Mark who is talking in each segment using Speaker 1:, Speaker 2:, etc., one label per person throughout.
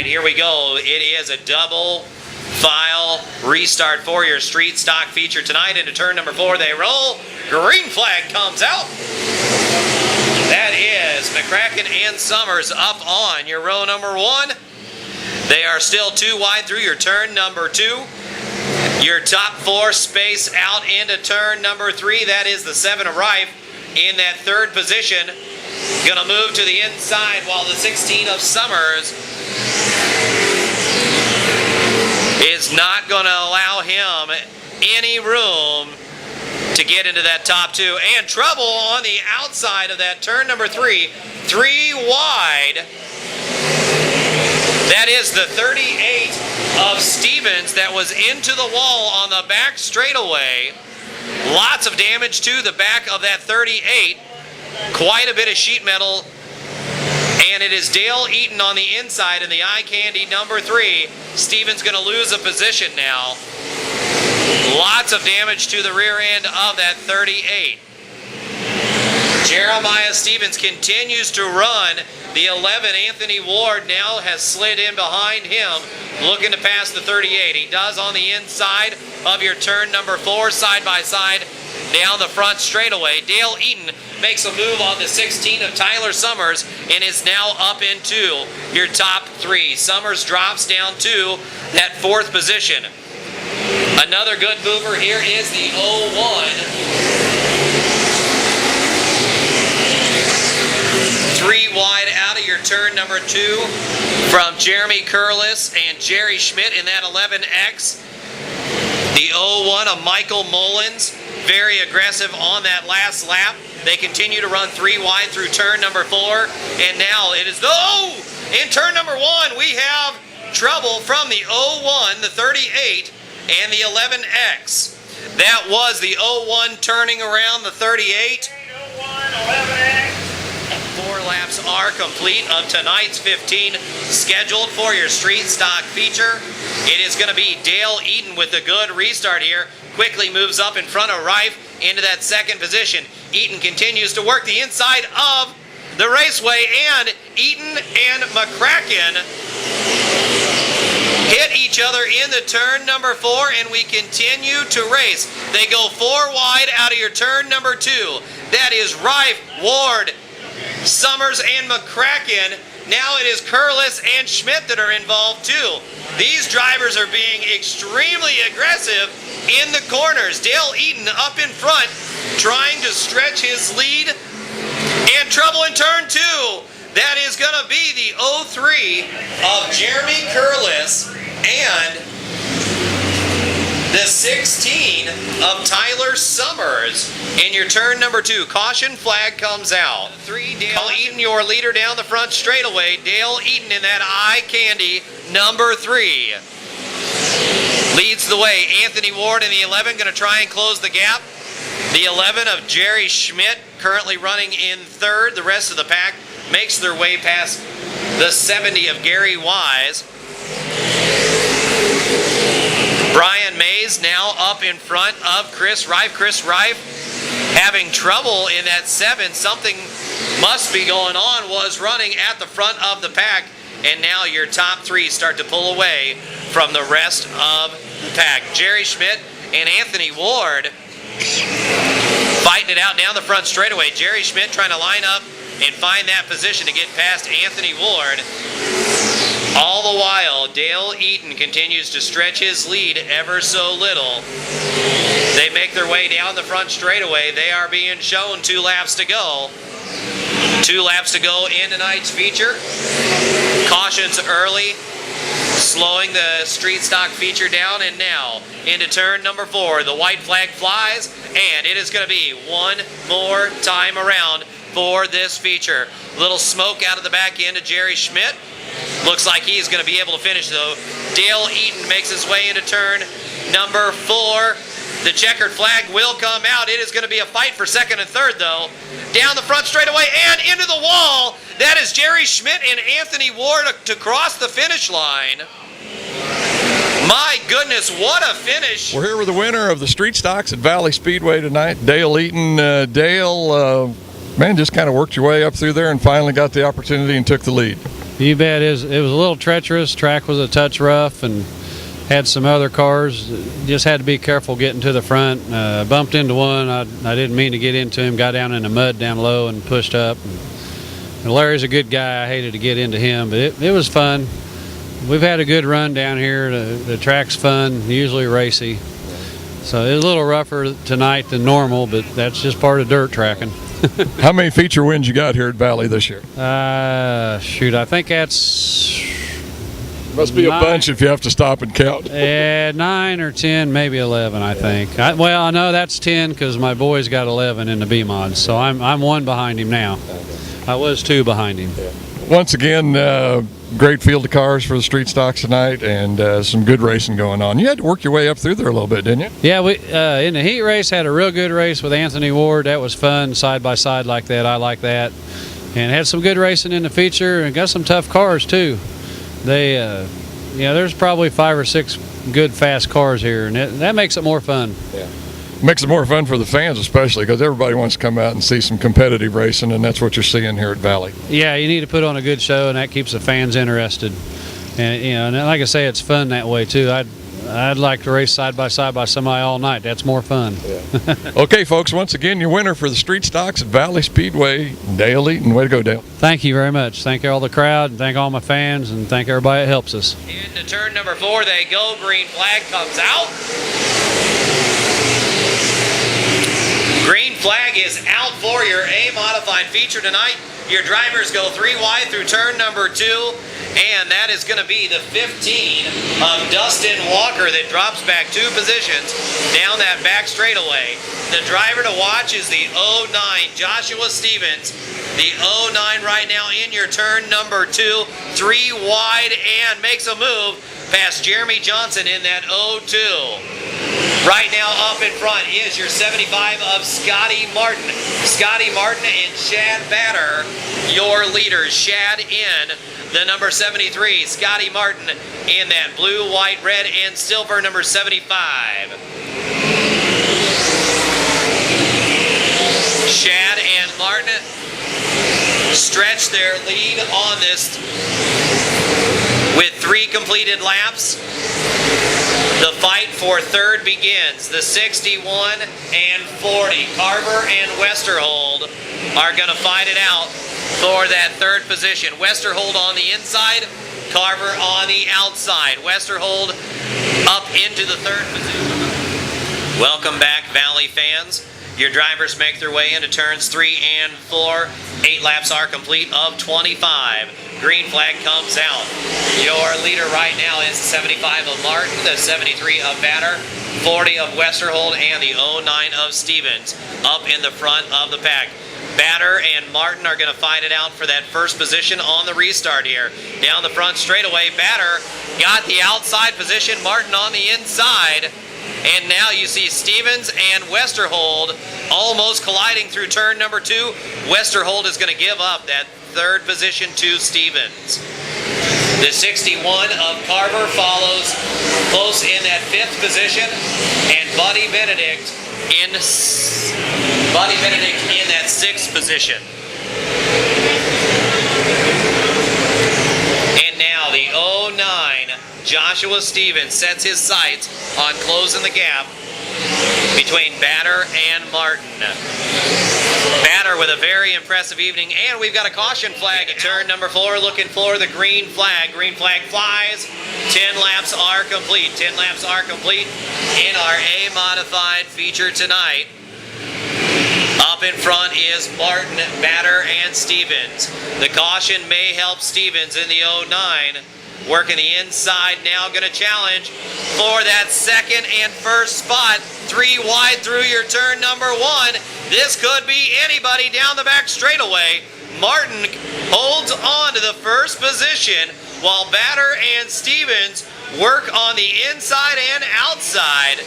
Speaker 1: here we go. It is a double file restart for your street stock feature tonight. Into turn number 4 they roll. Green flag comes out. That is McCracken and Summers up on your row number 1. They are still 2 wide through your turn number 2. Your top 4 space out into turn number 3. That is the 7 of Rife in that 3rd position. Gonna move to the inside while the 16 of Summers is not gonna allow him any room to get into that top 2. And trouble on the outside of that turn number 3. 3 wide. That is the 38 of Stevens that was into the wall on the back straightaway. Lots of damage to the back of that 38. Quite a bit of sheet metal. And it is Dale Eaton on the inside in the eye candy number 3. Stevens going to lose a position now. Lots of damage to the rear end of that 38. Jeremiah Stevens continues to run. The 11, Anthony Ward, now has slid in behind him, looking to pass the 38. He does on the inside of your turn number 4, side by side, down the front straightaway. Dale Eaton makes a move on the 16 of Tyler Summers and is now up into your top 3. Summers drops down to that 4th position. Another good mover here is the 01. 3 wide out of your turn number 2 from Jeremy Curlis and Jerry Schmidt in that 11X. The 01 of Michael Mullins, very aggressive on that last lap. They continue to run 3 wide through turn number 4. And now it is in turn number 1 we have trouble from the 01, the 38, and the 11X. That was the 01 turning around the 38. 11X. 4 laps are complete of tonight's 15 scheduled for your street stock feature. It is going to be Dale Eaton with a good restart here. Quickly moves up in front of Rife into that 2nd position. Eaton continues to work the inside of the raceway, and Eaton and McCracken hit each other in the turn number 4, and we continue to race. They go 4 wide out of your turn number 2. That is Rife, Ward, Summers, and McCracken. Now it is Curlis and Schmidt that are involved too. These drivers are being extremely aggressive in the corners. Dale Eaton up in front, trying to stretch his lead. And trouble in turn 2. That is going to be the 03 of Jeremy Curlis and the 16 of Tyler Summers in your turn number 2. Caution flag comes out. 3, Dale Eaton, your leader down the front straightaway. Dale Eaton in that eye candy number 3. Leads the way. Anthony Ward in the 11 going to try and close the gap. The 11 of Jerry Schmidt currently running in 3rd. The rest of the pack makes their way past the 70 of Gary Wise. Brian Mays now up in front of Chris Rife. Chris Rife having trouble in that 7. Something must be going on. Was running at the front of the pack. And now your top 3 start to pull away from the rest of the pack. Jerry Schmidt and Anthony Ward fighting it out down the front straightaway. Jerry Schmidt trying to line up and find that position to get past Anthony Ward. All the while, Dale Eaton continues to stretch his lead ever so little. They make their way down the front straightaway. They are being shown 2 laps to go. 2 laps to go in tonight's feature. Cautions early, slowing the street stock feature down, and now into turn number 4. The white flag flies, and it is going to be one more time around for this feature. Little smoke out of the back end of Jerry Schmidt. Looks like he's going to be able to finish though. Dale Eaton makes his way into turn number 4. The checkered flag will come out. It is going to be a fight for 2nd and 3rd though. Down the front straightaway and into the wall. That is Jerry Schmidt and Anthony Ward to cross the finish line. My goodness, what a finish.
Speaker 2: We're here with the winner of the street stocks at Valley Speedway tonight, Dale Eaton. Dale, man, just kind of worked your way up through there and finally got the opportunity and took the lead.
Speaker 3: You bet. It was a little treacherous. Track was a touch rough and had some other cars. Just had to be careful getting to the front. Bumped into one. I didn't mean to get into him. Got down in the mud down low and pushed up. And Larry's a good guy. I hated to get into him, but it was fun. We've had a good run down here. The track's fun, usually racy. So it was a little rougher tonight than normal, but that's just part of dirt tracking.
Speaker 2: How many feature wins you got here at Valley this year?
Speaker 3: Shoot, I think that's...
Speaker 2: Must be 9. A bunch if you have to stop and count.
Speaker 3: 9 or 10, maybe 11, I think. Well, I know that's 10 because my boy's got 11 in the B-Mods, so I'm 1 behind him now. I was 2 behind him.
Speaker 2: Once again, great field of cars for the street stocks tonight, and some good racing going on. You had to work your way up through there a little bit, didn't you?
Speaker 3: Yeah, we in the heat race had a real good race with Anthony Ward. That was fun, side by side like that. I like that. And had some good racing in the feature, and got some tough cars too. They, there's probably 5 or 6 good fast cars here, and that makes it more fun.
Speaker 2: Yeah. Makes it more fun for the fans, especially because everybody wants to come out and see some competitive racing, and that's what you're seeing here at Valley.
Speaker 3: Yeah, you need to put on a good show, and that keeps the fans interested. And and like I say, it's fun that way too. I'd like to race side by somebody all night. That's more fun.
Speaker 2: Yeah. Okay, folks. Once again, your winner for the street stocks at Valley Speedway, Dale Eaton. Way to go, Dale.
Speaker 3: Thank you very much. Thank all the crowd, and thank all my fans, and thank everybody that helps us.
Speaker 1: Into turn number 4 they go. Green flag comes out. Green flag is out for your A-modified feature tonight. Your drivers go 3 wide through turn number 2, and that is going to be the 15 of Dustin Walker that drops back 2 positions down that back straightaway. The driver to watch is the 09 Joshua Stevens. The 09 right now in your turn number 2, 3 wide, and makes a move past Jeremy Johnson in that 02. Right now up in front is your 75 of Scotty Martin. Scotty Martin and Shad Batter, your leaders. Shad in the number 73. Scotty Martin in that blue, white, red, and silver number 75. Shad and Martin stretch their lead on this with 3 completed laps. The fight for third begins. The 61 and 40. Carver and Westerhold are going to fight it out for that third position. Westerhold on the inside, Carver on the outside. Westerhold up into the third position. Welcome back, Valley fans. Your drivers make their way into turns 3 and 4. 8 laps are complete of 25. Green flag comes out. Your leader right now is 75 of Martin, the 73 of Batter, 40 of Westerhold, and the 09 of Stevens up in the front of the pack. Batter and Martin are going to fight it out for that first position on the restart here. Down the front straightaway, Batter got the outside position, Martin on the inside. And now you see Stevens and Westerhold almost colliding through turn number 2. Westerhold is going to give up that third position to Stevens. The 61 of Carver follows close in that 5th position, and Buddy Benedict in that 6th position. And now the 09 Joshua Stevens sets his sights on closing the gap between Batter and Martin. Batter with a very impressive evening, and we've got a caution flag at turn number 4, looking for the green flag. Green flag flies. 10 laps are complete. 10 laps are complete in our A-modified feature tonight. Up in front is Martin, Batter, and Stevens. The caution may help Stevens in the 09. Working the inside now, going to challenge for that second and first spot. 3 wide through your turn number 1. This could be anybody down the back straightaway. Martin holds on to the first position while Batter and Stevens work on the inside and outside.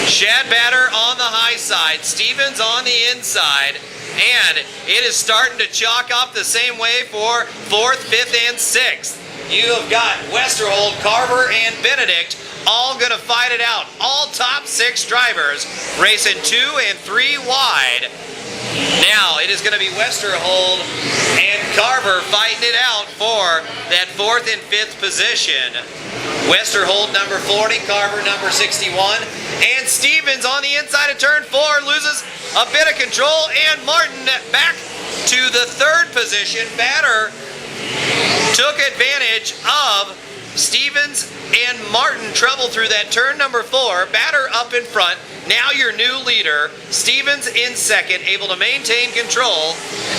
Speaker 1: Shad Batter on the high side, Stevens on the inside. And it is starting to chalk up the same way for 4th, 5th, and 6th. You have got Westerhold, Carver, and Benedict all going to fight it out. All top 6 drivers racing 2 and 3 wide. Now it is going to be Westerhold and Carver fighting it out for that 4th and 5th position. Westerhold number 40, Carver number 61, and Stevens on the inside of turn 4 loses a bit of control, and Martin back to the 3rd position. Batter took advantage of Stevens and Martin trouble through that turn number 4. Batter up in front. Now your new leader, Stevens in 2nd, able to maintain control.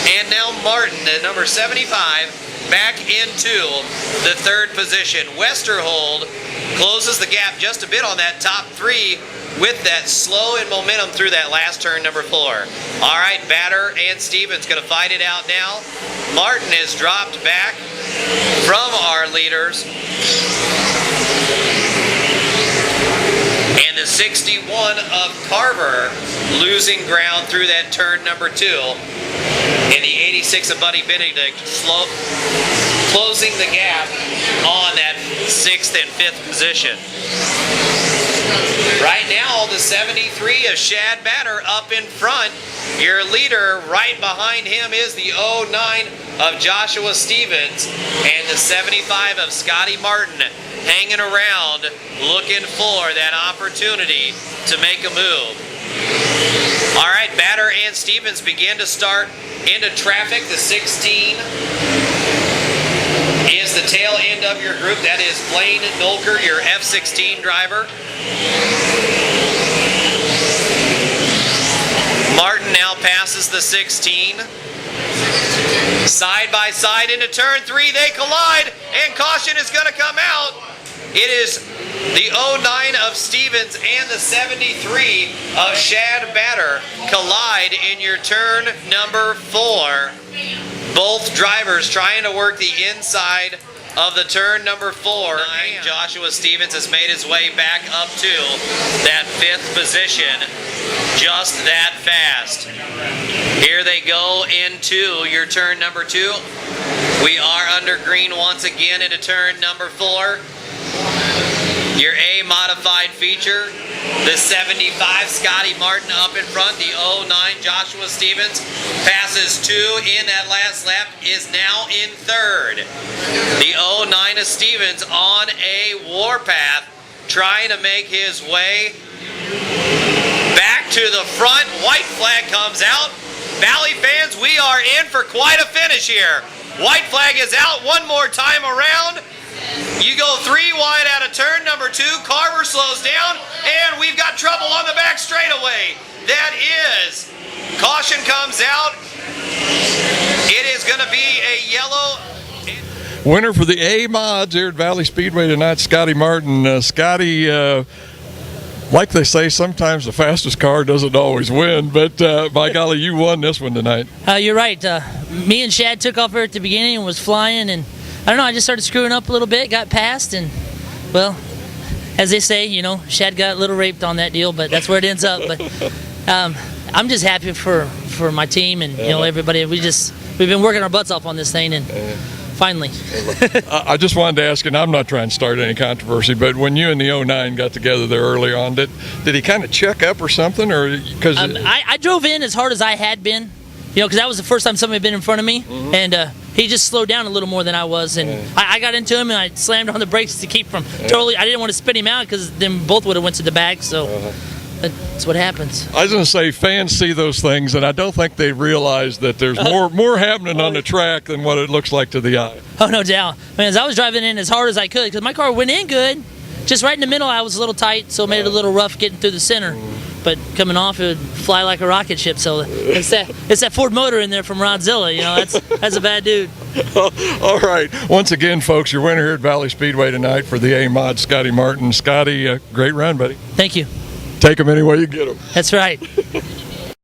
Speaker 1: And now Martin at number 75 back into the 3rd position. Westerhold closes the gap just a bit on that top 3 with that slow in momentum through that last turn number 4. All right, Batter and Stevens going to fight it out now. Martin is dropped back from our leaders. And the 61 of Carver losing ground through that turn number 2. And the 86 of Buddy Benedict closing the gap on that 6th and 5th position. Right now, the 73 of Shad Batter up in front. Your leader right behind him is the 09 of Joshua Stevens, and the 75 of Scotty Martin hanging around looking for that opportunity to make a move. All right, Batter and Stevens begin to start into traffic. The 16 is the tail end of your group. That is Blaine Nolker, your F16 driver. Martin now passes the 16. Side by side into turn 3, they collide, and caution is going to come out. It is the 09 of Stevens and the 73 of Shad Batter collide in your turn number 4. Both drivers trying to work the inside of the turn number 4. Joshua Stevens has made his way back up to that 5th position just that fast. Here they go into your turn number 2. We are under green once again into turn number 4. Your A modified feature, the 75 Scotty Martin up in front, the 09 Joshua Stevens passes 2 in that last lap, is now in 3rd. The 09 of Stevens on a warpath, trying to make his way back to the front. White flag comes out. Valley fans, we are in for quite a finish here. White flag is out one more time around. You go 3 wide out of turn number 2. Carver slows down, and we've got trouble on the back straightaway. That is, caution comes out. It is going to be a yellow.
Speaker 2: Winner for the A-Mods here at Valley Speedway tonight, Scotty Martin. Scotty, like they say, sometimes the fastest car doesn't always win, but by golly, you won this one tonight.
Speaker 4: You're right. Me and Shad took off here at the beginning and was flying, and I don't know, I just started screwing up a little bit, got past, and, well, as they say, you know, Shad got a little raped on that deal, but that's where it ends up. But I'm just happy for my team and, you know, everybody. We've been working our butts off on this thing, and finally.
Speaker 2: I just wanted to ask, and I'm not trying to start any controversy, but when you and the 09 got together there early on, did he kind of check up or something? Or because
Speaker 4: I drove in as hard as I had been, you know, because that was the first time somebody had been in front of me, and he just slowed down a little more than I was, and I got into him and I slammed on the brakes to keep from totally. I didn't want to spin him out because then both would have went to the back. So that's what happens.
Speaker 2: I was going to say, fans see those things, and I don't think they realize that there's more happening on the track than what it looks like to the eye.
Speaker 4: Oh, no doubt. I mean, as I was driving in as hard as I could, because my car went in good, just right in the middle I was a little tight, so it made it a little rough getting through the center. But coming off, it would fly like a rocket ship. So it's that Ford motor in there from Rodzilla. You know, that's a bad dude.
Speaker 2: All right. Once again, folks, your winner here at Valley Speedway tonight for the A-Mod, Scotty Martin. Scotty, great run, buddy.
Speaker 4: Thank you.
Speaker 2: Take them any way you get them.
Speaker 4: That's right.